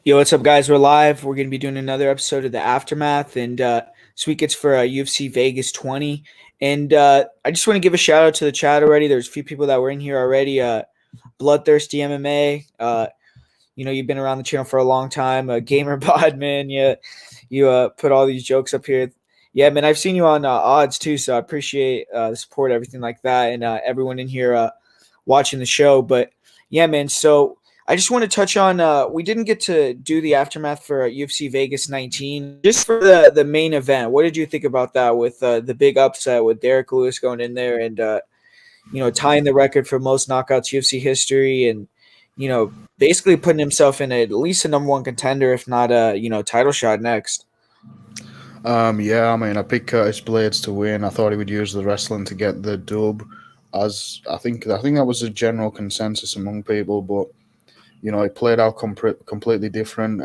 Yo, what's up, guys? We're live. We're going to be doing another episode of the Aftermath, and this week it's for UFC Vegas 20. And I just want to give a shout out to the chat already. There's a few people that were in here already. Bloodthirsty MMA. You've been around the channel for a long time. Gamer Bod, man. Yeah, you put all these jokes up here. Yeah, man. I've seen you on odds too, so I appreciate the support, everything like that, and everyone in here watching the show. But yeah, man. So I just want to touch on. We didn't get to do the aftermath for UFC Vegas 19. Just for the main event, what did you think about that with the big upset with Derek Lewis going in there and tying the record for most knockouts UFC history and basically putting himself in at least a number one contender, if not a title shot next. Yeah, I mean, I picked Curtis Blades to win. I thought he would use the wrestling to get the dub, as I think that was a general consensus among people. But it played out completely different.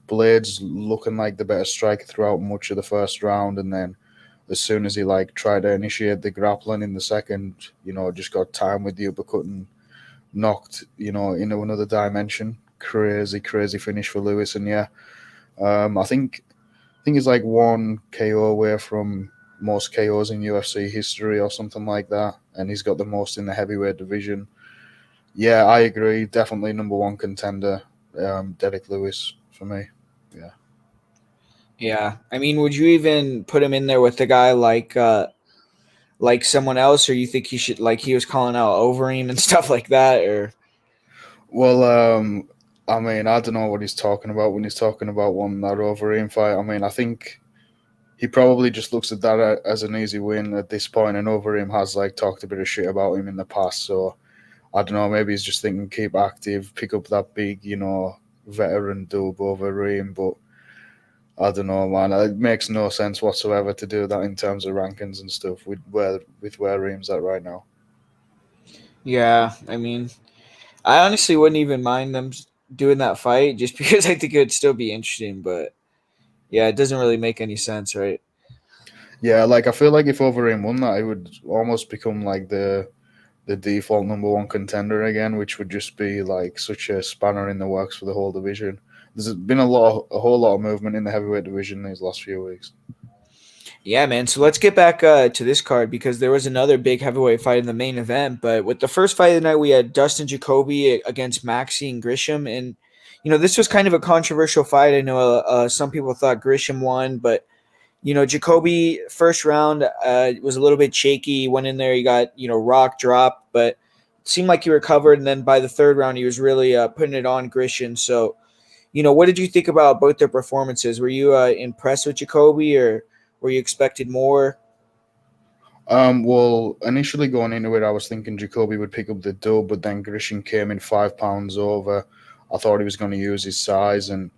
Blades looking like the better striker throughout much of the first round, and then as soon as he tried to initiate the grappling in the second, just got time with the uppercut and knocked into another dimension. Crazy, crazy finish for Lewis, and yeah, I think he's like one KO away from most KOs in UFC history or something like that, and he's got the most in the heavyweight division. Yeah, I agree. Definitely number one contender, Derek Lewis for me. Yeah. Yeah, I mean, would you even put him in there with a guy like someone else, or you think he should like he was calling out Overeem and stuff like that, or Well, I mean, I don't know what he's talking about when he's talking about wanting that Overeem fight. I mean, I think he probably just looks at that as an easy win at this point, and Overeem has talked a bit of shit about him in the past. So I don't know. Maybe he's just thinking keep active, pick up that big, veteran dub over Reem. But I don't know, man. It makes no sense whatsoever to do that in terms of rankings and stuff with where Reem's at right now. yeah, I mean, I honestly wouldn't even mind them doing that fight just because I think it would still be interesting. But yeah, it doesn't really make any sense, right? Yeah, I feel like if Overeem won that, it would almost become like the default number one contender again, which would just be like such a spanner in the works for the whole division. There's been a whole lot of movement in the heavyweight division these last few weeks. Yeah, man. So let's get back to this card because there was another big heavyweight fight in the main event. But with the first fight of the night, we had Dustin Jacoby against Maxine Grisham, and this was kind of a controversial fight. I know some people thought Grisham won, but Jacoby first round was a little bit shaky. He went in there, he got rock drop, but it seemed like he recovered. And then by the third round, he was really putting it on Grisham. So what did you think about both their performances? Were you impressed with Jacoby, or were you expected more? Well, initially going into it, I was thinking Jacoby would pick up the dub, but then Grisham came in 5 pounds over. I thought he was going to use his size, and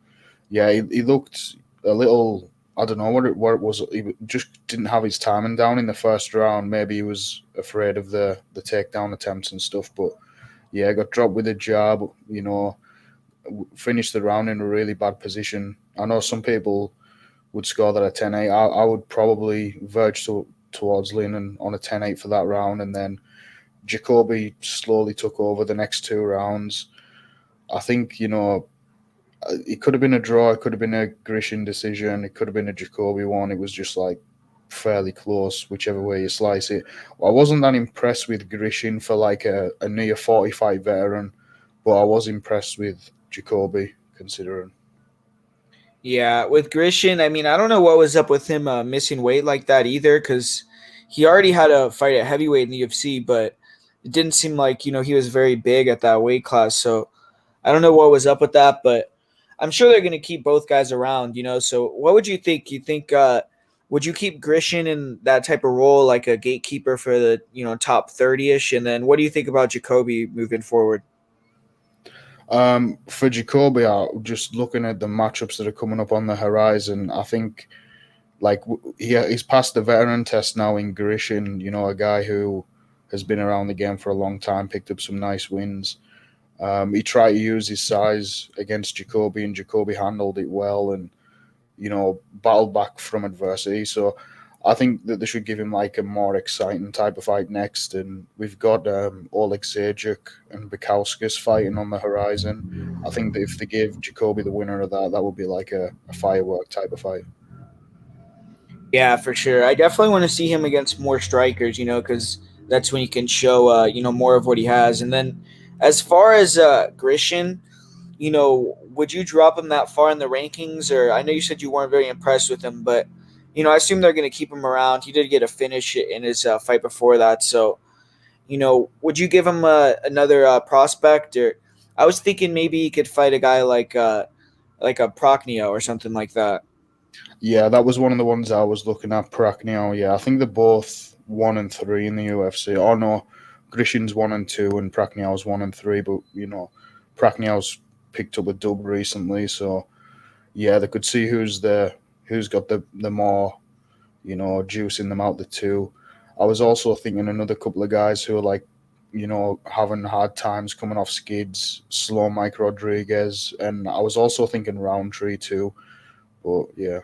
yeah, he looked a little. I don't know what it was. He just didn't have his timing down in the first round. Maybe he was afraid of the takedown attempts and stuff. But yeah, got dropped with a jab. Finished the round in a really bad position. I know some people would score that at 10-8. I would probably verge towards leaning on a 10-8 for that round, and then Jacoby slowly took over the next two rounds. I think it could have been a draw. It could have been a Grisham decision. It could have been a Jacoby one. It was just fairly close, whichever way you slice it. I wasn't that impressed with Grisham for a near 40 fight veteran, but I was impressed with Jacoby considering. Yeah, with Grisham, I mean, I don't know what was up with him missing weight like that either, because he already had a fight at heavyweight in the UFC, but it didn't seem like he was very big at that weight class. So I don't know what was up with that, but I'm sure they're going to keep both guys around. So what would you think? You think would you keep Grisham in that type of role, like a gatekeeper for the top 30ish, and then what do you think about Jacoby moving forward? For Jacoby, just looking at the matchups that are coming up on the horizon, I think he's passed the veteran test now in Grisham. A guy who has been around the game for a long time, picked up some nice wins. He tried to use his size against Jacoby, and Jacoby handled it well and battled back from adversity. So I think that they should give him like a more exciting type of fight next. And we've got Oleg Zajic and Bukowskis fighting on the horizon. I think that if they gave Jacoby the winner of that, that would be like a firework type of fight. Yeah, for sure. I definitely want to see him against more strikers, because that's when he can show, more of what he has. And then as far as Grishin, would you drop him that far in the rankings? Or I know you said you weren't very impressed with him, but, I assume they're going to keep him around. He did get a finish in his fight before that. So, would you give him another prospect? Or I was thinking maybe he could fight a guy like a Procneo or something like that. Yeah, that was one of the ones I was looking at. Praknio. Yeah, I think they're both 1 and 3 in the UFC. Oh no, Grishin's 1 and 2, and Prakniow's 1 and 3. But Prakniow's picked up a dub recently, so yeah, they could see who's got the more juice in them out the two. I was also thinking another couple of guys who are like having hard times coming off skids, slow Mike Rodriguez, and I was also thinking Roundtree too. But yeah.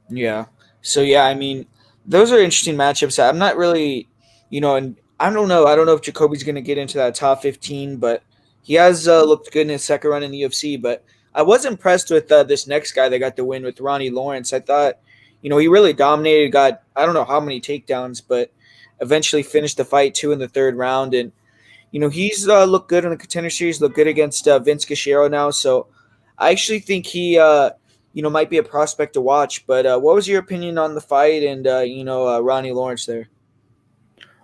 Yeah. So yeah, I mean, those are interesting matchups. I'm not really, and I don't know. I don't know if Jacoby's going to get into that top 15, but he has looked good in his second run in the UFC. But I was impressed with this next guy that got the win with Ronnie Lawrence. I thought, he really dominated. Got I don't know how many takedowns, but eventually finished the fight two in the third round. And he's looked good in the contender series. Looked good against Vince Guerrero now. So I actually think he might be a prospect to watch. But what was your opinion on the fight and Ronnie Lawrence there?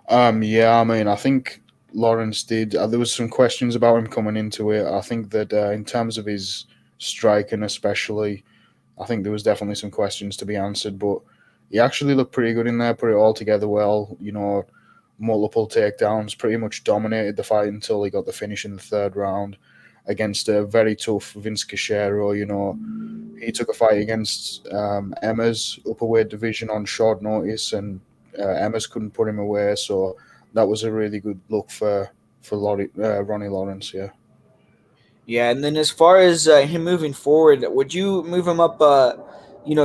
Yeah, I mean, I think Lawrence did. There was some questions about him coming into it. I think that in terms of his striking, especially, I think there was definitely some questions to be answered. But he actually looked pretty good in there, put it all together well. Multiple takedowns, pretty much dominated the fight until he got the finish in the third round against a very tough Vince Cachero. He took a fight against Emma's upperweight division on short notice, and Emma's couldn't put him away. So that was a really good look for Ronnie Lawrence. Yeah. Yeah, and then as far as him moving forward, would you move him up,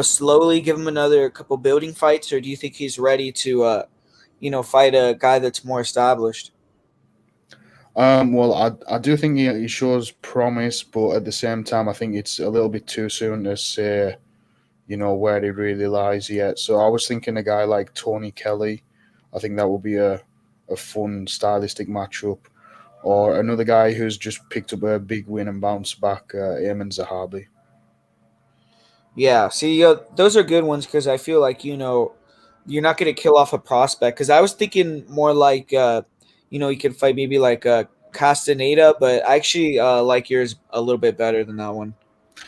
slowly, give him another couple building fights, or do you think he's ready to, fight a guy that's more established? Well, I do think he shows promise, but at the same time, I think it's a little bit too soon to say, where he really lies yet. So I was thinking a guy like Tony Kelly. I think that would be a fun stylistic matchup. Or another guy who's just picked up a big win and bounced back, Eamon Zahabi. Yeah, see, those are good ones because I feel like you're not going to kill off a prospect. Because I was thinking more like you could fight maybe like Castaneda, but I actually like yours a little bit better than that one.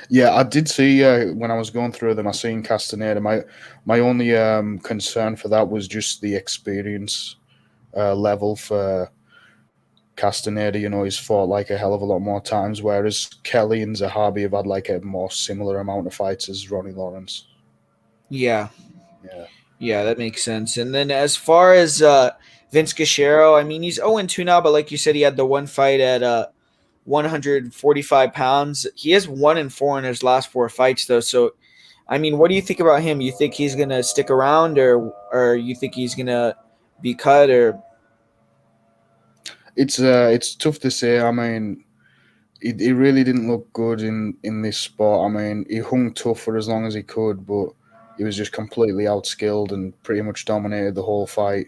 Yeah, I did see when I was going through them, I seen Castaneda. My only concern for that was just the experience level for Castaneda. He's fought like a hell of a lot more times, whereas Kelly and Zahabi have had like a more similar amount of fights as Ronnie Lawrence. Yeah, Yeah. yeah, that makes sense. And then as far as Vince Guerrero, I mean, he's 0-2 now, but like you said, he had the one fight at 145 pounds. He has 1-4 in his last four fights, though. So, I mean, what do you think about him? You think he's gonna stick around, or you think he's gonna be cut, or It's tough to say. I mean, he really didn't look good in this spot. I mean, he hung tough for as long as he could, but he was just completely outskilled and pretty much dominated the whole fight.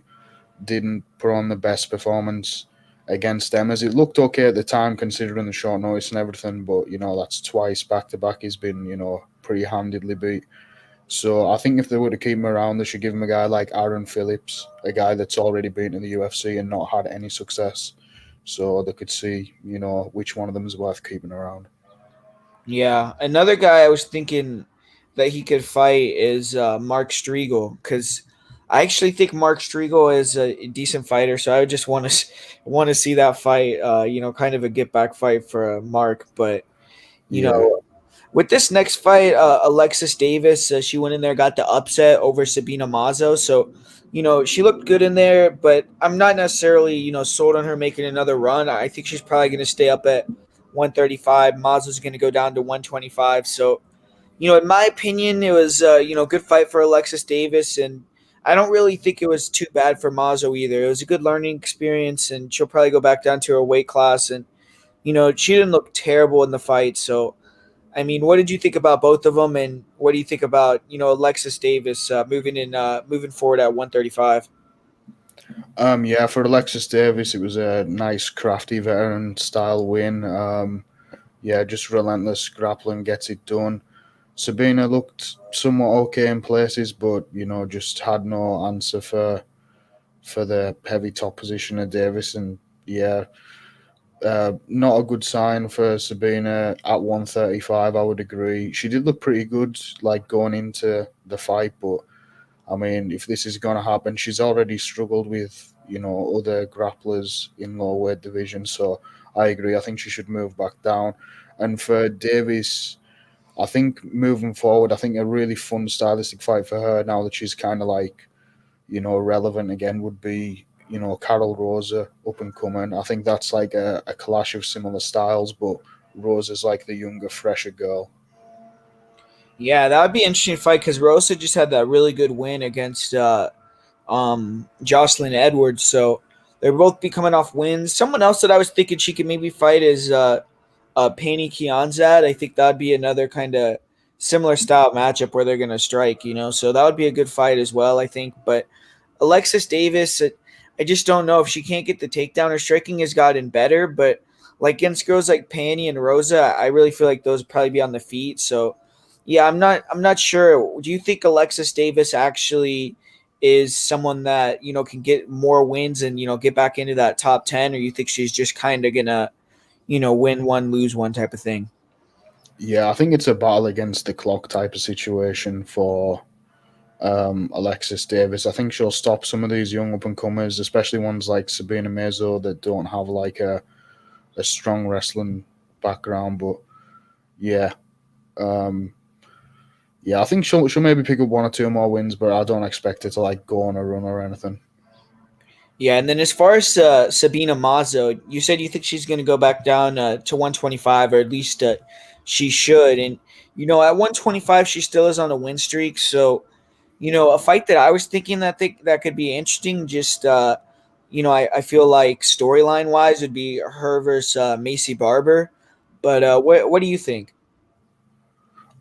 Didn't put on the best performance against them as it looked okay at the time considering the short notice and everything, but that's twice back to back he's been, pretty handedly beat. So I think if they were to keep him around, they should give him a guy like Aaron Phillips, a guy that's already been in the UFC and not had any success. So they could see, which one of them is worth keeping around. yeah, another guy I was thinking that he could fight is Mark Striegel because I actually think Mark Striegel is a decent fighter. So I would just want to see that fight. Kind of a get back fight for Mark, but you Yeah. know with this next fight, Alexis Davis, she went in there, got the upset over Sabina Mazo. So, she looked good in there, but I'm not necessarily, sold on her making another run. I think she's probably going to stay up at 135. Mazo's going to go down to 125. So, In my opinion, it was good fight for Alexis Davis, and I don't really think it was too bad for Mazo either. It was a good learning experience, and she'll probably go back down to her weight class. And she didn't look terrible in the fight. So, I mean, what did you think about both of them, and what do you think about Alexis Davis moving forward at 135? Yeah, for Alexis Davis, it was a nice, crafty veteran style win. Yeah, just relentless grappling gets it done. Sabina looked somewhat okay in places, but just had no answer for the heavy top position of Davis, and yeah, not a good sign for Sabina at 135. I would agree. She did look pretty good, like going into the fight, but I mean, if this is going to happen, she's already struggled with other grapplers in lower weight division. So I agree. I think she should move back down. And for Davis, I think moving forward, I think a really fun stylistic fight for her now that she's kind of like relevant again would be Carol Rosa up and coming. I think that's like a clash of similar styles, but Rosa's like the younger, fresher girl. Yeah, that would be an interesting fight because Rosa just had that really good win against Jocelyn Edwards. So they're both be coming off wins. Someone else that I was thinking she could maybe fight is Paney Kianzad. I think that'd be another kind of similar style matchup where they're gonna strike. So that would be a good fight as well, I think. But Alexis Davis, I just don't know if she can't get the takedown. Her striking has gotten better, but like against girls like Panny and Rosa, I really feel like those would probably be on the feet. So yeah, I'm not sure. Do you think Alexis Davis actually is someone that can get more wins and get back into that top 10, or you think she's just kind of gonna win one, lose one type of thing? Yeah, I think it's a battle against the clock type of situation for Alexis Davis. I think she'll stop some of these young up and comers, especially ones like Sabina Mezo that don't have like a strong wrestling background. But yeah, um, yeah, I think she'll maybe pick up one or two more wins, but I don't expect her to like go on a run or anything. Yeah, and then as far as Sabina Mazo, you said you think she's going to go back down to 125, or at least she should. And at 125, she still is on a win streak. So a fight that I was thinking that could be interesting. Just I feel like storyline wise would be her versus Macy Barber. But what do you think?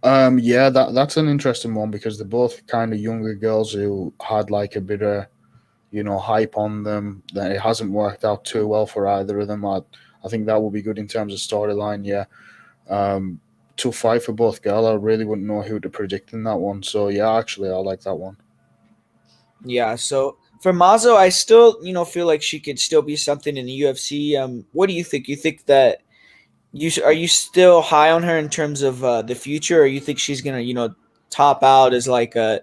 Yeah, that's an interesting one because they're both kind of younger girls who had like a bit of hype on them. That it hasn't worked out too well for either of them. I think that will be good in terms of storyline. Yeah, um, to fight for both girl, I really wouldn't know who to predict in that one. So yeah, actually, I like that one. Yeah, so for Mazo, I still feel like she could still be something in the UFC. What do you think? You think that are you still high on her in terms of the future, or you think she's gonna top out as like a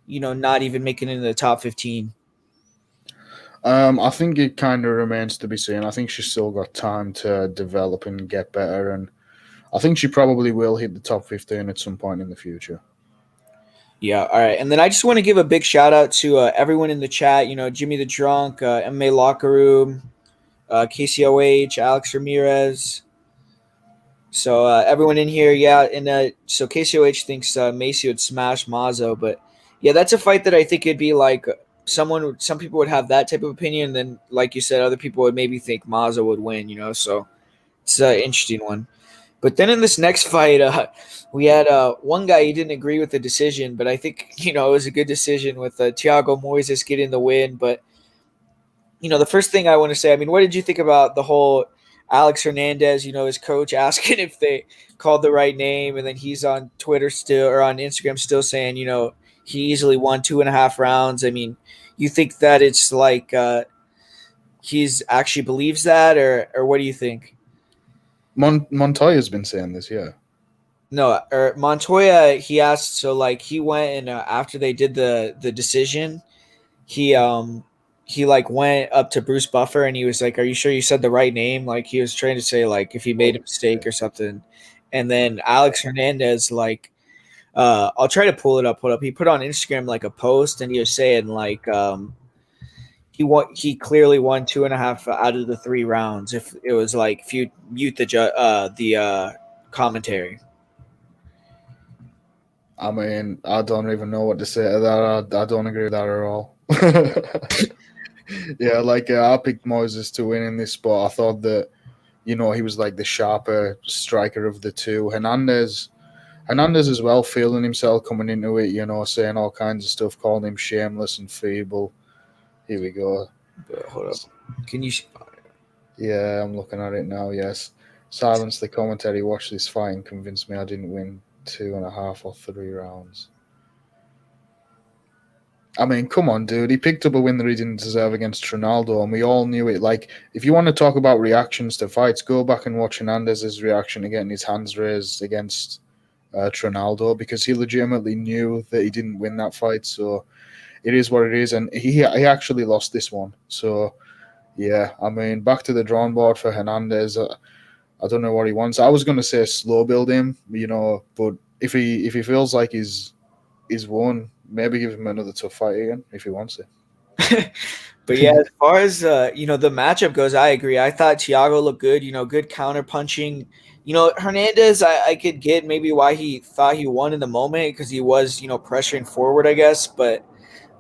not even making it into the top 15? I think it kind of remains to be seen. I think she's still got time to develop and get better, and I think she probably will hit the top 15 at some point in the future. Yeah, all right. And then I just want to give a big shout out to everyone in the chat. Jimmy the Drunk, MMA Locker Room, KCOH, Alex Ramirez. So everyone in here, yeah. And so KCOH thinks Macy would smash Mazo, but yeah, that's a fight that I think it'd be like some people would have that type of opinion. And then, like you said, other people would maybe think Mazo would win. So it's an interesting one. But then in this next fight, we had one guy he didn't agree with the decision, but I think it was a good decision with Thiago Moises getting the win. But the first thing I want to say, I mean, what did you think about the whole Alex Hernandez? His coach asking if they called the right name, and then he's on Twitter still or on Instagram still saying he easily won 2.5 rounds. I mean, you think that it's like he's actually believes that, or what do you think? Montoya's been saying this, yeah. No, or Montoya. He asked, so like he went and after they did the decision, he he like went up to Bruce Buffer and he was like, "Are you sure you said the right name?" Like he was trying to say like if he made a mistake or something. And then Alex Hernandez like I'll try to pull it up. Pull up. He put on Instagram like a post and he was saying like he clearly won 2.5 out of the 3 rounds. If it was like if you mute the commentary. I mean, I don't even know what to say to that. I don't agree with that at all. Yeah, like I picked Moses to win in this spot. I thought that he was like the sharper striker of the two. Hernandez as well, feeling himself coming into it. Saying all kinds of stuff, calling him shameless and feeble. Here we go. But hold up. Can you? Yeah, I'm looking at it now. Yes, silence the commentary. Watch this fight and convince me I didn't win 2.5 or 3 rounds. I mean, come on, dude. He picked up a win that he didn't deserve against Ronaldo, and we all knew it. Like, if you want to talk about reactions to fights, go back and watch Hernandez's reaction to getting his hands raised against Ronaldo, because he legitimately knew that he didn't win that fight. So it is what it is, and he actually lost this one. So yeah, I mean, back to the drawing board for Hernandez. I don't know what he wants. I was going to say slow build him, but if he feels like he's won, maybe give him another tough fight again if he wants But yeah, it. as far as the matchup goes, I agree. I thought Thiago looked good. Good counter punching. Hernandez, I could get maybe why he thought he won in the moment because he was pressuring forward, I guess. But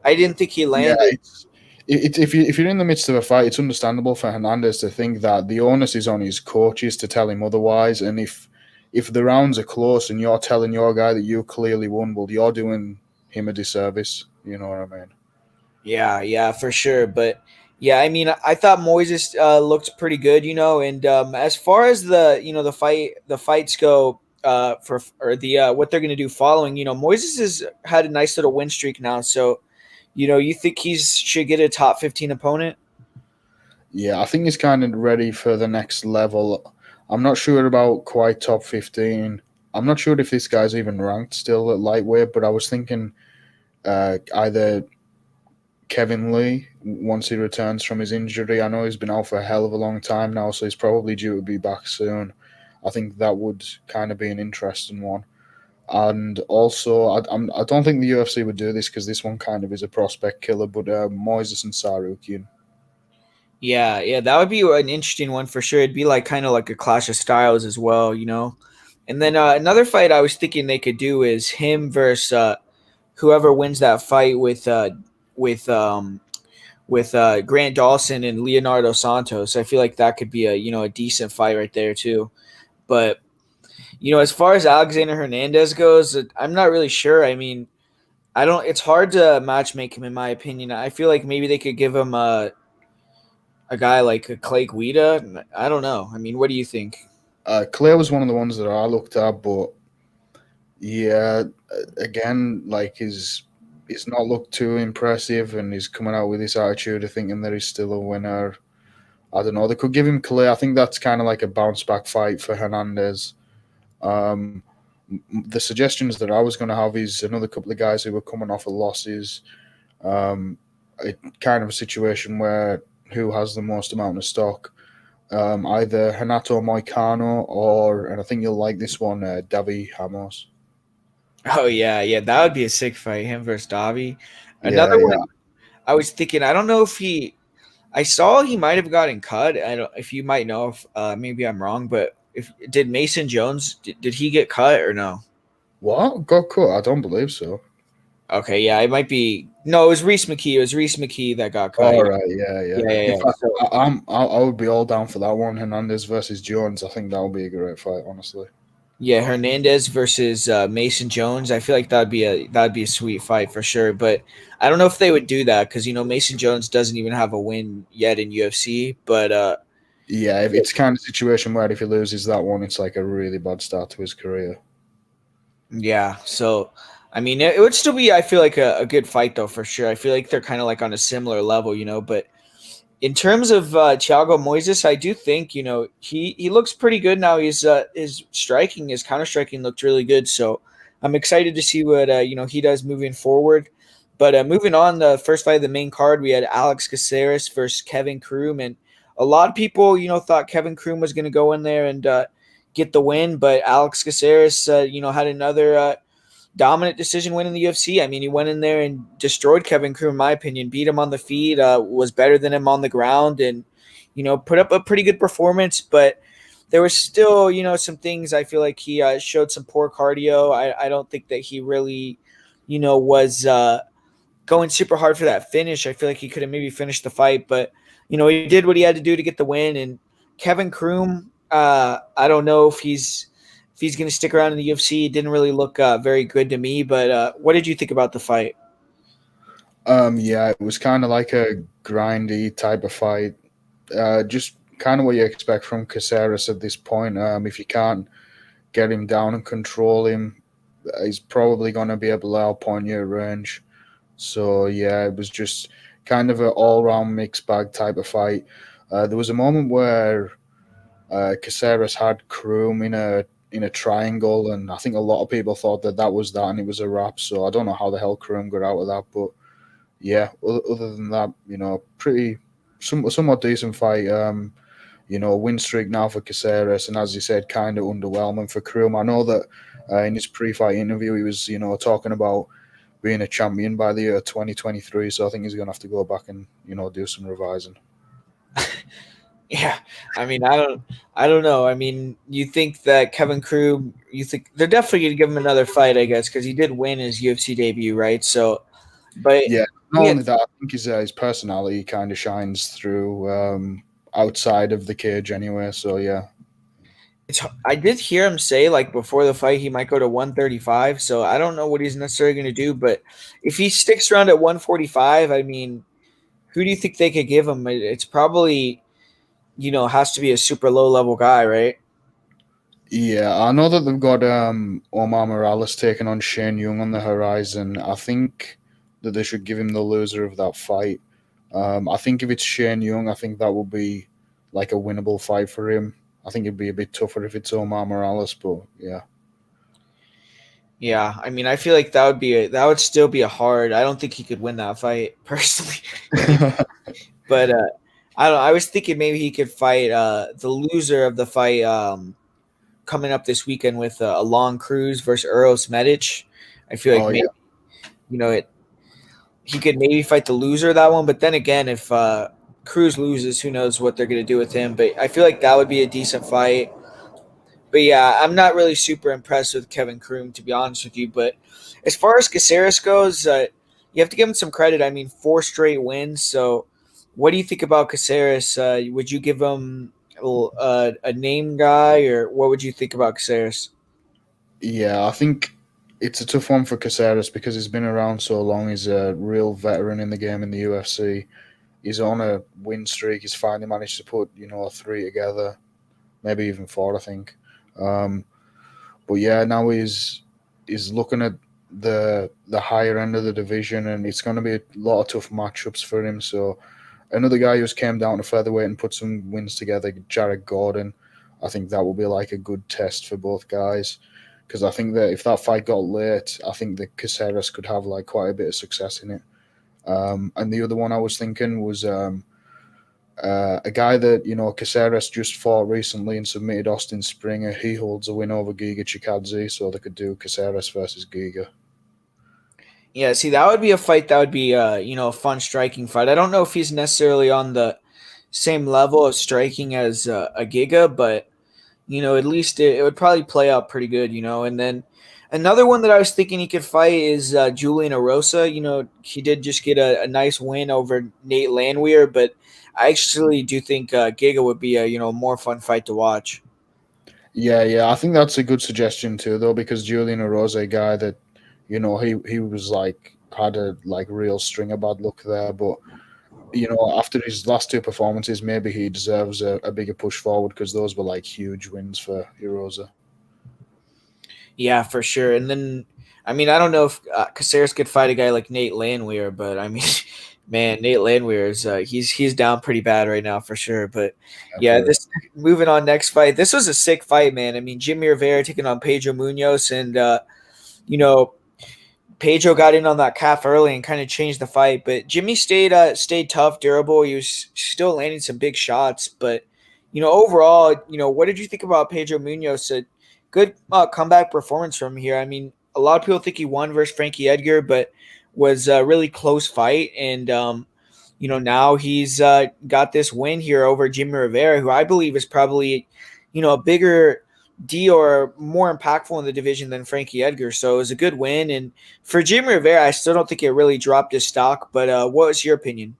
I didn't think he Yeah, landed. if you're in the midst of a fight, it's understandable for Hernandez to think that the onus is on his coaches to tell him otherwise. And if the rounds are close and you're telling your guy that you clearly won, well, you're doing him a disservice. You know what I mean? Yeah, for sure. But yeah, I mean, I thought Moises looked pretty good, and as far as the fights go, for or the what they're gonna do following, Moises has had a nice little win streak now. So, you think he's should get a top 15 opponent? Yeah, I think he's kind of ready for the next level. I'm not sure about quite top 15. I'm not sure if this guy's even ranked still at lightweight, but I was thinking either Kevin Lee once he returns from his injury. I know he's been out for a hell of a long time now, so he's probably due to be back soon. I think that would kind of be an interesting one. And also, I don't think the UFC would do this because this one kind of is a prospect killer, but Moises and Sarukian. Yeah, that would be an interesting one for sure. It'd be like kind of like a clash of styles as well. And then another fight I was thinking they could do is him versus whoever wins that fight with um with Grant Dawson and Leonardo Santos. I feel like that could be a decent fight right there too. But as far as Alexander Hernandez goes, I'm not really sure. I mean, I don't. It's hard to matchmake him in my opinion. I feel like maybe they could give him a guy like a Clay Guida. I don't know. I mean, what do you think? Clay was one of the ones that I looked at, but yeah, again, like he's not looked too impressive, and he's coming out with this attitude of thinking that he's still a winner. I don't know. They could give him Clay. I think that's kind of like a bounce back fight for Hernandez. Um, the suggestions that I was going to have is another couple of guys who were coming off of losses. Um, a kind of a situation where who has the most amount of stock, either Renato Moicano or, and I think you'll like this one, Davi Ramos. Oh yeah, that would be a sick fight. Him versus Davi. Yeah, Another yeah. one I was thinking. I don't know if he. I saw he might have gotten cut. I don't. If you might know, if maybe I'm wrong, but if did Mason Jones did he get cut or no? What? Got cut? I don't believe so. Okay, yeah, it might be. No, it was Reese McKee. It was Reese McKee that got cut. All Yeah, right, yeah, yeah. In yeah. fact, So I would be all down for that one. Hernandez versus Jones. I think that would be a great fight, honestly. yeah, Hernandez versus Mason Jones. I feel like that'd be a sweet fight for sure. But I don't know if they would do that because Mason Jones doesn't even have a win yet in UFC. But Yeah, if it's kind of situation where if he loses that one, it's like a really bad start to his career. yeah, so I mean, it would still be. I feel like a good fight though for sure. I feel like they're kind of like on a similar level. But in terms of Thiago Moises, I do think he looks pretty good now. His striking, his counter striking looked really good. So I'm excited to see what he does moving forward. But moving on, the first fight of the main card, we had Alex Caceres versus Kevin Kroom, and a lot of people thought Kevin Kroom was going to go in there and get the win, but Alex Caceres had another dominant decision win in the UFC. I mean, he went in there and destroyed Kevin Crew, in my opinion, beat him on the feet, was better than him on the ground, and put up a pretty good performance. But there was still, some things I feel like he showed some poor cardio. I don't think that he really, was going super hard for that finish. I feel like he could have maybe finished the fight, but he did what he had to do to get the win. And Kevin Kroom, I don't know if he's going to stick around in the UFC. It didn't really look very good to me. But what did you think about the fight? Yeah, it was kind of like a grindy type of fight. Just kind of what you expect from Caceres at this point. If you can't get him down and control him, he's probably going to be able to outpoint you at range. So yeah, it was just kind of an all-round mixed bag type of fight. There was a moment where Caceres had Kroom in a triangle, and I think a lot of people thought that that was that, and it was a wrap. So I don't know how the hell Kroom got out of that, but yeah. Other than that, pretty somewhat decent fight. Win streak now for Caceres, and as you said, kind of underwhelming for Kroom. I know that in his pre-fight interview, he was talking about being a champion by the year 2023. So I think he's going to have to go back and do some revising. Yeah, I mean, I don't know. I mean, you think that Kevin Krug, you think they're definitely going to give him another fight, I guess, because he did win his UFC debut, right? So, but Yeah, not yeah, only that, I think his personality kind of shines through outside of the cage anyway. So yeah, I did hear him say like before the fight he might go to 135. So I don't know what he's necessarily going to do, but if he sticks around at 145, I mean, who do you think they could give him? It's probably has to be a super low level guy, right? yeah, I know that they've got Omar Morales taking on Shane Young on the horizon. I think that they should give him the loser of that fight. I think if it's Shane Young, I think that will be like a winnable fight for him. I think it'd be a bit tougher if it's Omar Morales, but yeah. Yeah, I mean, I feel like that would still be a hard. I don't think he could win that fight personally. But I don't. I was thinking maybe he could fight the loser of the fight coming up this weekend with a long cruise versus Eros Medic. I feel like Oh maybe yeah, it he could maybe fight the loser of that one. But then again, if Cruz loses, who knows what they're going to do with him? But I feel like that would be a decent fight. But yeah, I'm not really super impressed with Kevin Kroom, to be honest with you. But as far as Caceres goes, you have to give him some credit. I mean, 4 straight wins. So, what do you think about Caceres? Would you give him a name guy, or what would you think about Caceres? yeah. I think it's a tough one for Caceres because he's been around so long. He's a real veteran in the game in the UFC. He's on a win streak. He's finally managed to put three together, maybe even four, I think. Um, but yeah, now he's looking at the higher end of the division, and it's going to be a lot of tough matchups for him. So another guy who's came down to featherweight and put some wins together, Jared Gordon. I think that will be like a good test for both guys because I think that if that fight got late, I think that Caceres could have like quite a bit of success in it. And the other one I was thinking was a guy that Caceres just fought recently and submitted, Austin Springer. He holds a win over Giga Chikadze, so they could do Caceres versus Giga. Yeah, see, that would be a fight that would be a fun striking fight. I don't know if he's necessarily on the same level of striking as a Giga, but at least it would probably play out pretty good. And then another one that I was thinking he could fight is Julian Rosa. He did just get a nice win over Nate Landwehr, but I actually do think Giga would be a more fun fight to watch. Yeah, yeah, I think that's a good suggestion too, though, because Julian Rose, a guy that he was like had a like real string of bad luck there, but after his last two performances, maybe he deserves a bigger push forward because those were like huge wins for Erosa. Yeah, for sure. And then, I mean, I don't know if Caceres could fight a guy like Nate Landwehr, but I mean, man, Nate Landwehr is he's down pretty bad right now for sure. But Yeah, yeah, very. this moving on next fight. This was a sick fight, man. I mean, Jimmie Rivera taking on Pedro Munhoz, and you know Pedro got in on that calf early and kind of changed the fight, but Jimmy stayed tough, durable. He was still landing some big shots, but overall, what did you think about Pedro Munoz? A good comeback performance from here. I mean, a lot of people think he won versus Frankie Edgar, but was a really close fight, and now he's got this win here over Jimmy Rivera, who I believe is probably a bigger deal or more impactful in the division than Frankie Edgar. So it was a good win. And for Jimmie Rivera, I still don't think it really dropped his stock. But what was your opinion?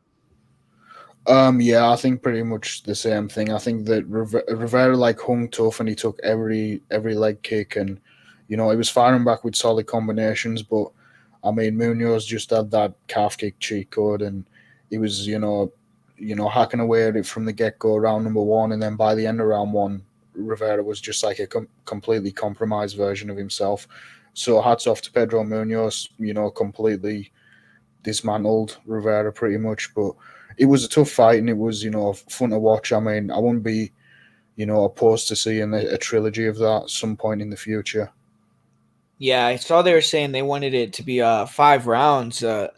Yeah, I think pretty much the same thing. I think that Rivera like hung tough and he took every leg kick, and he was firing back with solid combinations. But I mean, Munoz just had that calf kick cheat code, and he was hacking away at it from the get go, round number one, and then by the end of round one, Rivera was just like a completely compromised version of himself. So hats off to Pedro Munhoz, completely dismantled Rivera pretty much. But it was a tough fight and it was, fun to watch. I mean, I wouldn't be, opposed to seeing a trilogy of that at some point in the future. Yeah, I saw they were saying they wanted it to be 5 rounds. I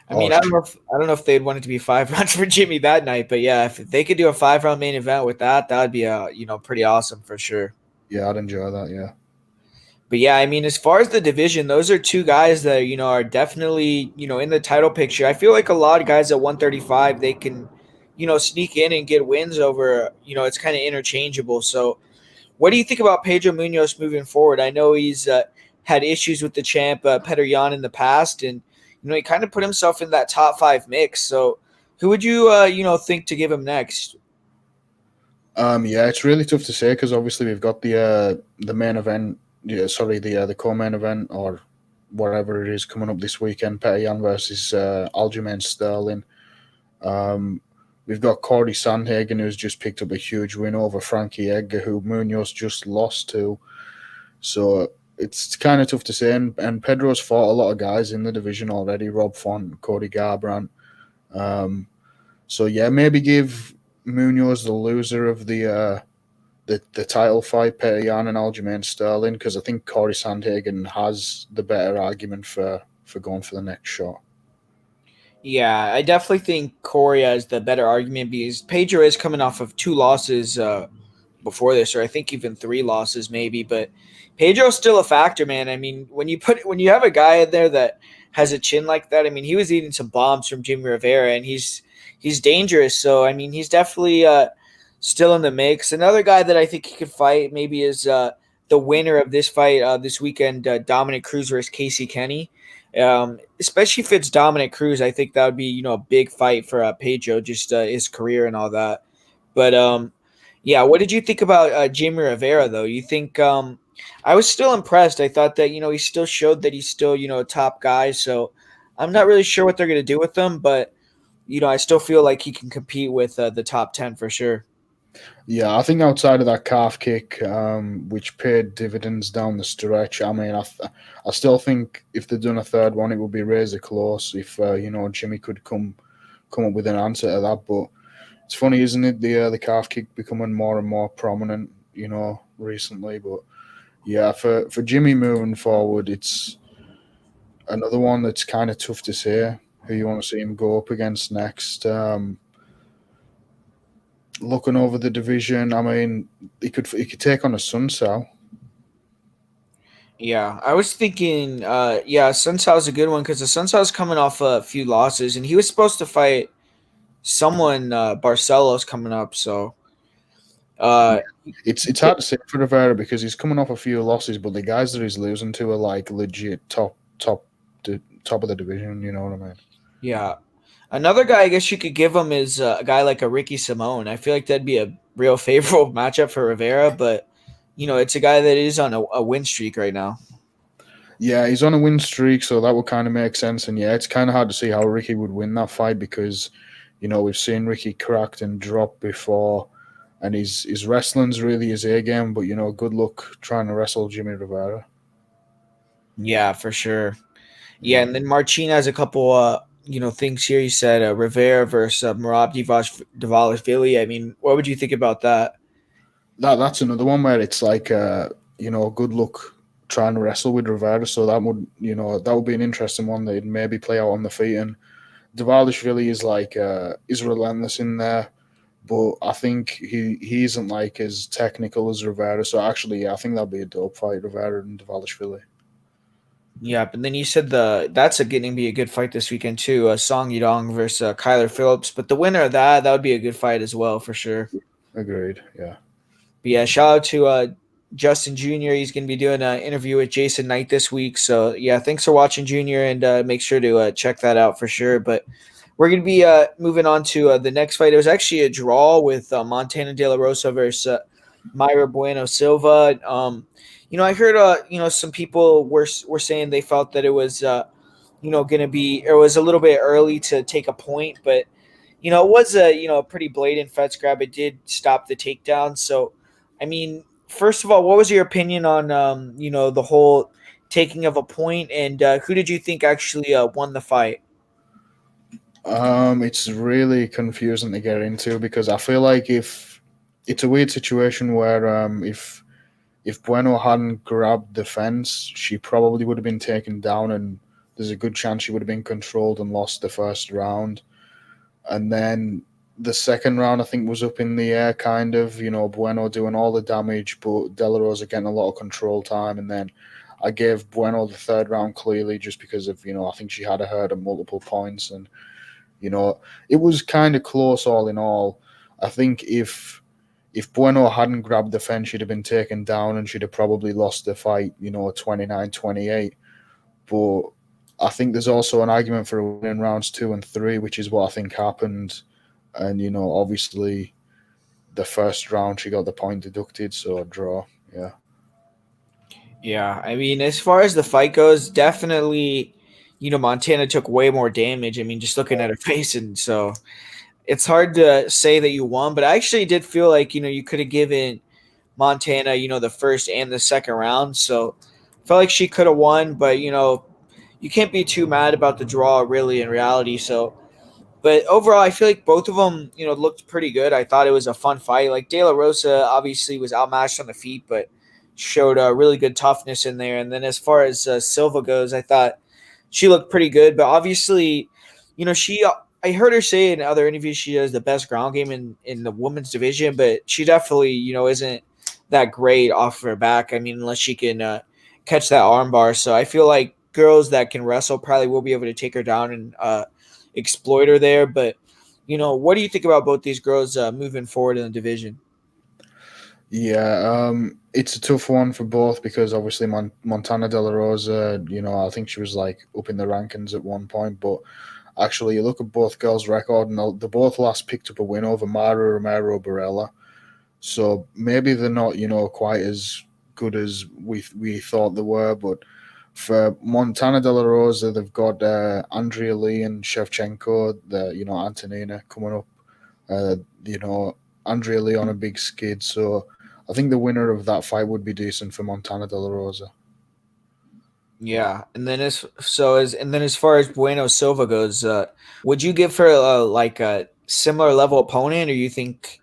Oh, mean, I don't know if they'd want it to be 5 rounds for Jimmy that night, but yeah, if they could do a 5 round main event with that, that would be pretty awesome for sure. yeah, I'd enjoy that. Yeah. But yeah, I mean, as far as the division, those are two guys that are definitely in the title picture. I feel like a lot of guys at 135 they can sneak in and get wins over. It's kind of interchangeable. So, what do you think about Pedro Munhoz moving forward? I know he's had issues with the champ Petr Yan in the past, and he kind of put himself in that top five mix. So, who would you think to give him next? Yeah, it's really tough to say because obviously we've got the main event. Yeah, sorry, the co-main event or whatever it is coming up this weekend. Petr Yan versus Aljamain Sterling. Um, we've got Corey Sandhagen, who's just picked up a huge win over Frankie Edgar, who Munoz just lost to. So it's kind of tough to say. And Pedro's fought a lot of guys in the division already: Rob Font, Cody Garbrandt. Um, so yeah, maybe give Munoz the loser of the title fight, Petr Yan and Aljamain Sterling, because I think Corey Sandhagen has the better argument for going for the next shot. Yeah, I definitely think Corey has the better argument because Pedro is coming off of 2 losses before this, or I think even 3 losses maybe. But Pedro's still a factor, man. I mean, when you have a guy in there that has a chin like that, I mean, he was eating some bombs from Jimmie Rivera, and he's dangerous. So I mean, he's definitely still in the mix. Another guy that I think he could fight maybe is the winner of this fight this weekend, Dominic Cruz versus Casey Kenny. Especially if it's Dominic Cruz, I think that would be a big fight for Pedro, just his career and all that. But yeah, what did you think about Jimmie Rivera though? You think I was still impressed. I thought that he still showed that he's still a top guy. So I'm not really sure what they're gonna do with him, but I still feel like he can compete with the top 10 for sure. Yeah, I think outside of that calf kick, which paid dividends down the stretch, I mean, I still think if they'd done a third one, it would be razor close. If Jimmy could come up with an answer to that, but it's funny, isn't it? The calf kick becoming more and more prominent, recently. But yeah, for Jimmy moving forward, it's another one that's kind of tough to say who you want to see him go up against next. Looking over the division, I mean, he could take on a Sunsao. Yeah, I was thinking, yeah, Sun Tzu's a good one because the Sun Tzu's coming off a few losses, and he was supposed to fight someone, Barcelos, coming up. So, Yeah. uh, It's hard to say for Rivera because he's coming off a few losses, but the guys that he's losing to are like legit top of the division. You know what I mean? yeah, another guy I guess you could give him is a guy like a Ricky Simone. I feel like that'd be a real favorable matchup for Rivera, but it's a guy that is on a win streak right now. Yeah, he's on a win streak, so that would kind of make sense. And yeah, it's kind of hard to see how Ricky would win that fight because we've seen Ricky cracked and drop before, and his wrestling's really his A game. But good luck trying to wrestle Jimmie Rivera. Yeah, for sure. Yeah, Yeah. and then Marcin has a couple things here. He said Rivera versus Merab Dvalishvili. I mean, what would you think about that? That's another one where it's like good luck trying to wrestle with Rivera. So that would be an interesting one that maybe play out on the feet. And Dvalishvili is like is relentless in there, but I think he isn't like as technical as Rivera. So actually, yeah, I think that'd be a dope fight, Rivera and Dvalishvili. Yeah, but then you said that's going to be a good fight this weekend too. Song Yudong versus Kyler Phillips. But the winner of that would be a good fight as well for sure. Agreed. Yeah. But yeah, shout out to Justin Jr. He's going to be doing an interview with Jason Knight this week. So yeah, thanks for watching, Junior, and make sure to check that out for sure. But we're going to be moving on to the next fight. It was actually a draw with Montana De La Rosa versus Mayra Bueno Silva. I heard some people were saying they felt that it was going to be, it was a little bit early to take a point, but it was a pretty blatant fence grab. It did stop the takedown. So, I mean, first of all, what was your opinion on the whole taking of a point, and who did you think actually won the fight? It's really confusing to get into because I feel like if it's a weird situation where if Bueno hadn't grabbed the fence, she probably would have been taken down, and there's a good chance she would have been controlled and lost the first round. And then the second round, I think, was up in the air, kind of. Bueno doing all the damage, but De La Rosa getting a lot of control time. And then I gave Bueno the third round clearly just because of, I think she had a hurt at multiple points. And, it was kind of close all in all. I think if Bueno hadn't grabbed the fence, she'd have been taken down and she'd have probably lost the fight, 29-28. But I think there's also an argument for a win in rounds 2 and 3, which is what I think happened. And, obviously the first round she got the point deducted, so a draw. Yeah. Yeah, I mean, as far as the fight goes, definitely, Montana took way more damage. I mean, just looking at her face, and so it's hard to say that you won, but I actually did feel like you could have given Montana the first and the second round. So I felt like she could have won, but you can't be too mad about the draw really in reality. So, but overall, I feel like both of them looked pretty good. I thought it was a fun fight. Like De La Rosa obviously was outmatched on the feet, but showed really good toughness in there. And then as far as Silva goes, I thought she looked pretty good, but obviously, she. I heard her say in other interviews she has the best ground game in the women's division, but she definitely isn't that great off her back. I mean, unless she can catch that armbar. So I feel like girls that can wrestle probably will be able to take her down and exploit her there. But what do you think about both these girls moving forward in the division? Yeah, it's a tough one for both because obviously Montana De La Rosa, I think she was like up in the rankings at one point, but actually you look at both girls' record and they both last picked up a win over Mara Romero Barella. So maybe they're not, quite as good as we thought they were. But for Montana De La Rosa, they've got Andrea Lee and Shevchenko, Antonina coming up. Uh, you know, Andrea Lee on a big skid. So I think the winner of that fight would be decent for Montana De La Rosa. Yeah, and then as far as Bueno Silva goes, would you give her like a similar level opponent, or you think?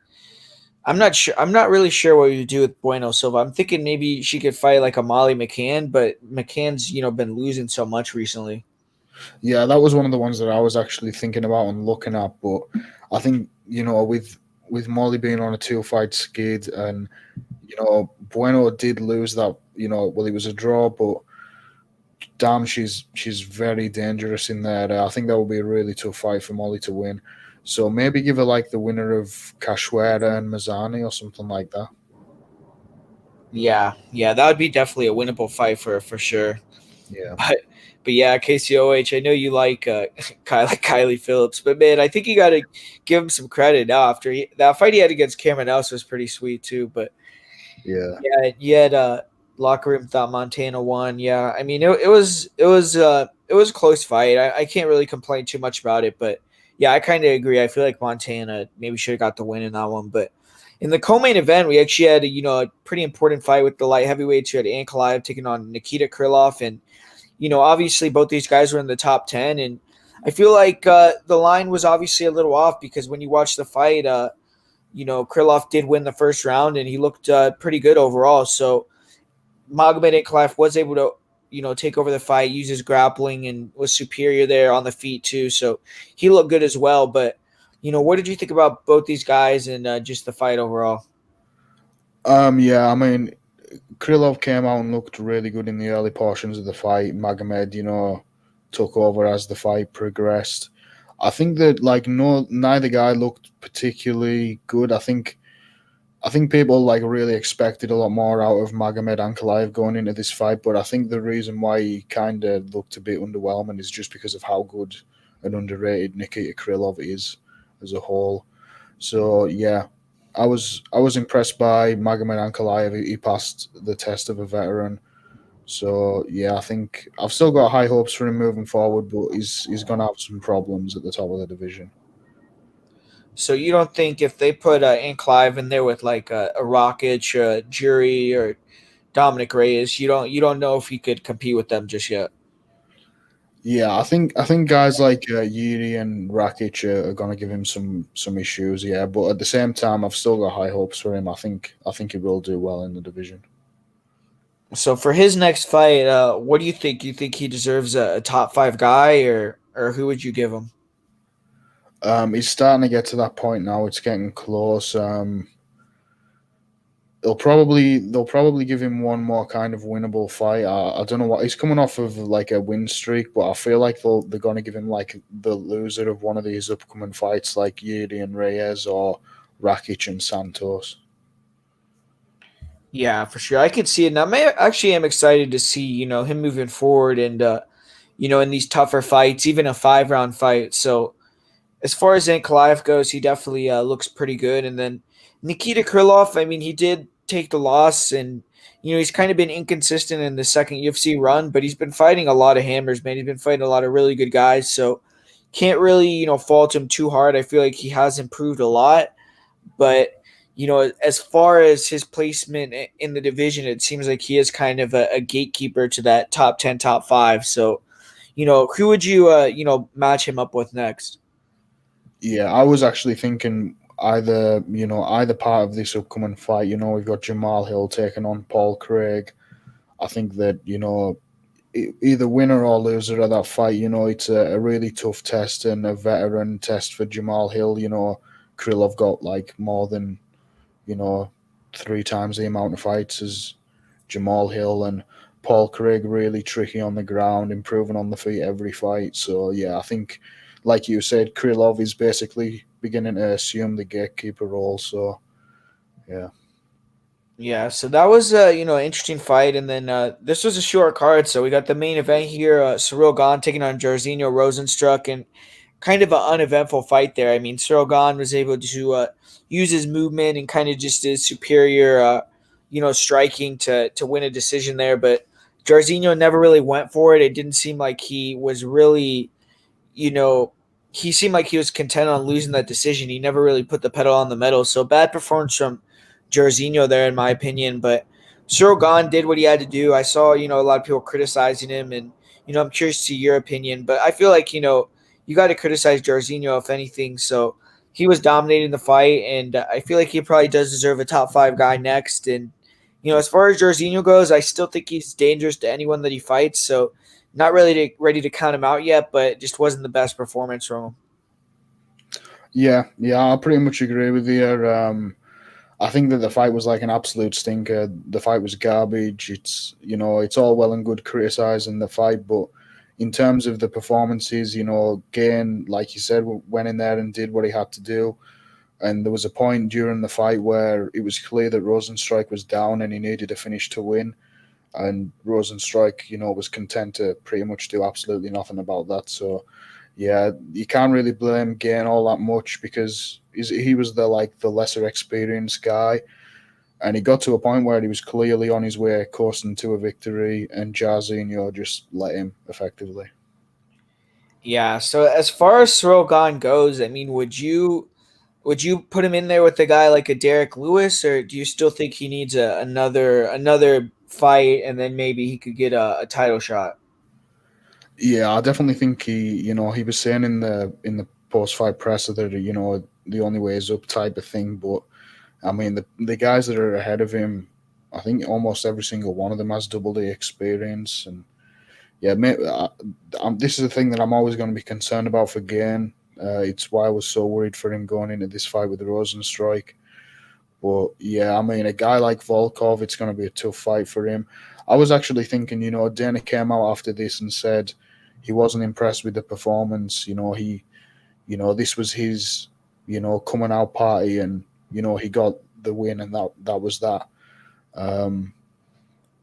I'm not sure. I'm not really sure what you do with Bueno Silva. I'm thinking maybe she could fight like a Molly McCann, but McCann's been losing so much recently. Yeah, that was one of the ones that I was actually thinking about and looking at. But I think with Molly being on a 2 fight skid, and Bueno did lose that. Well, it was a draw, but damn, she's very dangerous in there. I think that would be a really tough fight for Molly to win. So maybe give her like the winner of Cachoeira and Mazzani or something like that. Yeah, yeah, that would be definitely a winnable fight for sure. Yeah, But but yeah, KCOH, I know you like Kylie Phillips, but man, I think you got to give him some credit now. After that fight he had against Cameron Else was pretty sweet too. But yeah, yeah, you had locker room thought Montana won. Yeah, I mean it was a close fight. I can't really complain too much about it, but yeah, I kind of agree. I feel like Montana maybe should have got the win in that one, but. In the co-main event, we actually had a pretty important fight with the light heavyweights. You had Ankalaev taking on Nikita Krylov, and obviously both these guys were in the top 10. And I feel like the line was obviously a little off because when you watch the fight, Krylov did win the first round and he looked pretty good overall. So Magomed Ankalaev was able to, take over the fight, use his grappling, and was superior there on the feet too. So he looked good as well. But, what did you think about both these guys and just the fight overall? yeah. I mean, Krylov came out and looked really good in the early portions of the fight. Magomed, took over as the fight progressed. I think that like no neither guy looked particularly good. I think I think people like really expected a lot more out of Magomed Ankalaev going into this fight, but I think the reason why he kind of looked a bit underwhelming is just because of how good and underrated Nikita Krylov is as a whole. So yeah, I was impressed by Magomed Ankalaev. He passed the test of a veteran. So yeah, I think I've still got high hopes for him moving forward, but he's gonna have some problems at the top of the division. So you don't think if they put Clive in there with like a Rocket, Jury, or Dominic Reyes, you don't know if he could compete with them just yet. Yeah, I think guys like Yuri and Rakic are going to give him some issues. Yeah, but at the same time, I've still got high hopes for him. I think he will do well in the division. So for his next fight, what do you think? You think he deserves a top five guy, or who would you give him? He's starting to get to that point now. It's getting close. They'll probably give him one more kind of winnable fight. I don't know what he's coming off of like a win streak, but I feel like they're going to give him like the loser of one of these upcoming fights, like Yuri and Reyes or Rakic and Santos. Yeah, for sure. I could see it. Now, I actually am excited to see, him moving forward and, in these tougher fights, even a 5 round fight. So, as far as Ankalaev goes, he definitely looks pretty good. And then Nikita Krylov, I mean, he did take the loss and, he's kind of been inconsistent in the second UFC run, but he's been fighting a lot of hammers, man. He's been fighting a lot of really good guys. So, can't really, fault him too hard. I feel like he has improved a lot. But as far as his placement in the division, it seems like he is kind of a gatekeeper to that top 10, top five. So, who would you match him up with next? Yeah, I was actually thinking either part of this upcoming fight. We've got Jamal Hill taking on Paul Craig. I think that either winner or loser of that fight, it's a really tough test and a veteran test for Jamal Hill. Krylov got like more than you know 3 times the amount of fights as Jamal Hill, and Paul Craig really tricky on the ground, improving on the feet every fight. So yeah, I think, like you said, Krylov is basically beginning to assume the gatekeeper role. So yeah, Yeah, so that was an interesting fight, and then this was a short card, so we got the main event here: Ciryl Gane taking on Jairzinho Rozenstruik, and kind of an uneventful fight there. I mean, Ciryl Gane was able to use his movement and kind of just his superior, striking to win a decision there, but Jairzinho never really went for it. It didn't seem like he was really you know, he seemed like he was content on losing that decision. He never really put the pedal on the metal. So bad performance from Jairzinho there, in my opinion. But Ciryl Gane did what he had to do. I saw, a lot of people criticizing him, and I'm curious to see your opinion. But I feel like you got to criticize Jairzinho if anything. So he was dominating the fight, and I feel like he probably does deserve a top five guy next. And as far as Jairzinho goes, I still think he's dangerous to anyone that he fights. So not really ready to count him out yet, but it just wasn't the best performance from him. yeah, I pretty much agree with you. I think that the fight was like an absolute stinker. The fight was garbage. It's all well and good criticizing the fight, but in terms of the performances, Gane, like you said, went in there and did what he had to do. And there was a point during the fight where it was clear that Rozenstruik was down and he needed a finish to win. And Rozenstruik, was content to pretty much do absolutely nothing about that. So, yeah, you can't really blame Gane all that much because he was the lesser experienced guy, and he got to a point where he was clearly on his way coursing to a victory, and Jairzinho just let him effectively. Yeah. So as far as Ciryl Gane goes, I mean, would you put him in there with a guy like a Derek Lewis, or do you still think he needs another fight and then maybe he could get a title shot? Yeah, I definitely think he was saying in the post fight presser that the only way is up type of thing, but I mean the guys that are ahead of him, I think almost every single one of them has double the experience, and yeah, this is the thing that I'm always going to be concerned about for Gane. It's why I was so worried for him going into this fight with Rozenstruik. But yeah, I mean, a guy like Volkov, it's going to be a tough fight for him. I was actually thinking, Dana came out after this and said he wasn't impressed with the performance. This was his, coming out party, and he got the win, and that was that. Um,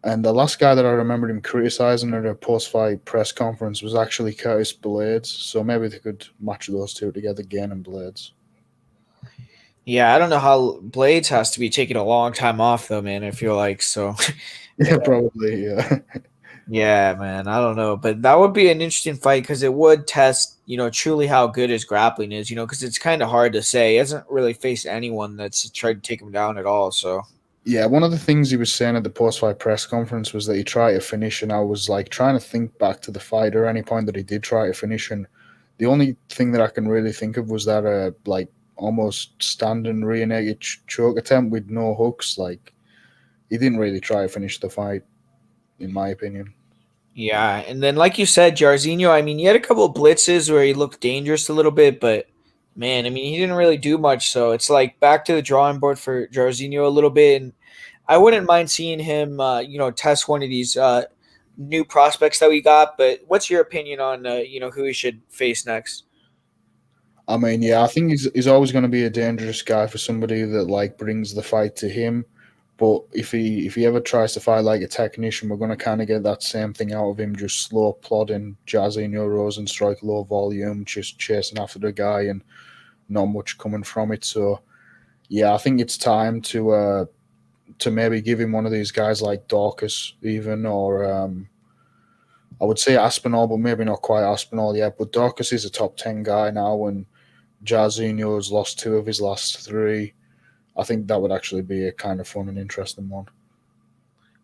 and the last guy that I remembered him criticizing at a post-fight press conference was actually Curtis Blades. So maybe they could match those two together, Gane and Blades. Yeah, I don't know how Blades has to be taking a long time off though, man. I feel like so. Yeah, probably. Yeah. Yeah, man. I don't know, but that would be an interesting fight because it would test, truly how good his grappling is. Because it's kind of hard to say. He hasn't really faced anyone that's tried to take him down at all. So Yeah, one of the things he was saying at the post-fight press conference was that he tried to finish, and I was like trying to think back to the fight or any point that he did try to finish, and the only thing that I can really think of was that like almost standing rear naked choke attempt with no hooks. Like he didn't really try to finish the fight, in my opinion. yeah, and then like you said, Jairzinho. I mean, he had a couple of blitzes where he looked dangerous a little bit, but man, I mean, he didn't really do much. So it's like back to the drawing board for Jairzinho a little bit, and I wouldn't mind seeing him, test one of these new prospects that we got. But what's your opinion on, who he should face next? I mean, yeah, I think he's always going to be a dangerous guy for somebody that like brings the fight to him. But if he ever tries to fight like a technician, we're going to kind of get that same thing out of him, just slow plodding, Jairzinho Rozenstruik, low volume, just chasing after the guy and not much coming from it. So yeah, I think it's time to maybe give him one of these guys like Dorcas even, or I would say Aspinall, but maybe not quite Aspinall yet. But Dorcas is a top 10 guy now, and Jairzinho's lost 2 of his last 3. I think that would actually be a kind of fun and interesting one.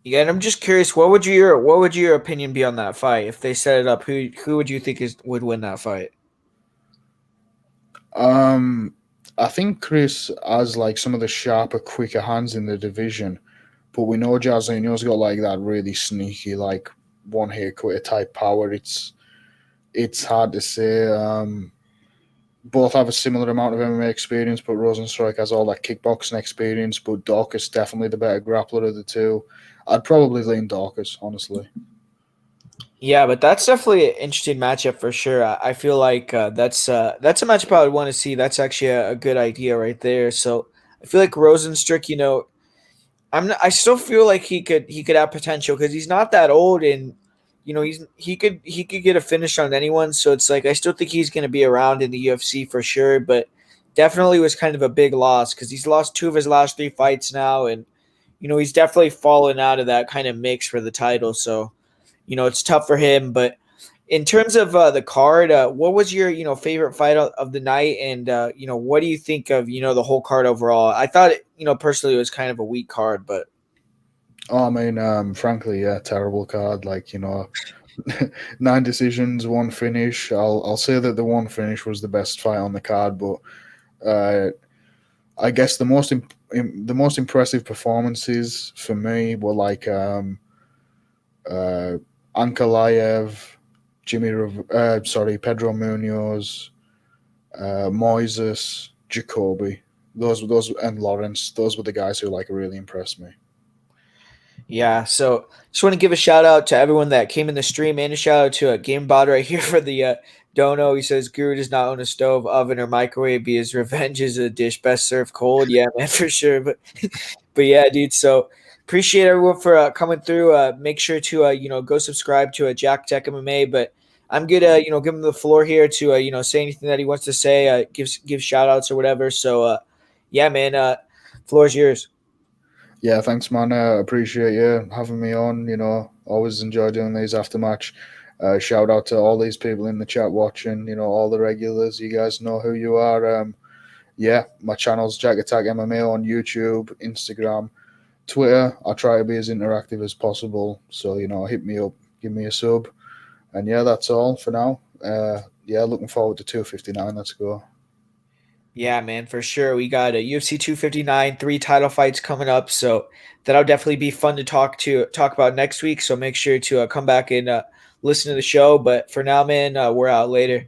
Yeah, and I'm just curious, what would your opinion be on that fight if they set it up? Who would you think would win that fight? Um, I think Chris has like some of the sharper, quicker hands in the division, but we know Jairzinho's got like that really sneaky, like one hit quitter type power. It's hard to say. Both have a similar amount of MMA experience, but Rozenstruik has all that kickboxing experience. But Dorcas definitely the better grappler of the two. I'd probably lean Dorcas, honestly. Yeah, but that's definitely an interesting matchup for sure. I feel like that's a matchup I would want to see. That's actually a good idea right there. So I feel like Rosenstrick, I still feel like he could have potential because he's not that old and he could get a finish on anyone. So it's like I still think he's going to be around in the UFC for sure. But definitely was kind of a big loss because he's lost 2 of his last 3 fights now, and he's definitely fallen out of that kind of mix for the title. So it's tough for him. But in terms of the card, what was your favorite fight of the night, and what do you think of the whole card overall? I thought personally it was kind of a weak card, but Oh, I mean, frankly, yeah, terrible card. Like 9 decisions, 1 finish. I'll say that the 1 finish was the best fight on the card, but uh, I guess the most impressive performances for me were like uh, Ankalaev, Pedro Munhoz, Moises, Jacoby. Those and Lawrence. Those were the guys who like really impressed me. yeah. So just want to give a shout out to everyone that came in the stream, and a shout out to GameBot right here for the dono. He says Guru does not own a stove, oven, or microwave because revenge is a dish best served cold. Yeah, man, for sure. But yeah, dude. So appreciate everyone for coming through. Make sure to go subscribe to Jack Tech MMA. But I'm gonna give him the floor here to say anything that he wants to say. Give shout outs or whatever. So yeah, man. Floor is yours. Yeah, thanks, man. Appreciate you having me on. Always enjoy doing these after match. Shout out to all these people in the chat watching. All the regulars. You guys know who you are. Yeah, my channel's Jack Attack MMA on YouTube, Instagram, Twitter. I try to be as interactive as possible. So hit me up, give me a sub, and yeah, that's all for now. Yeah, looking forward to 259. Let's go. Yeah, man, for sure. We got a UFC 259, 3 title fights coming up, so that'll definitely be fun to talk about next week. So make sure to come back and listen to the show. But for now, man, we're out later.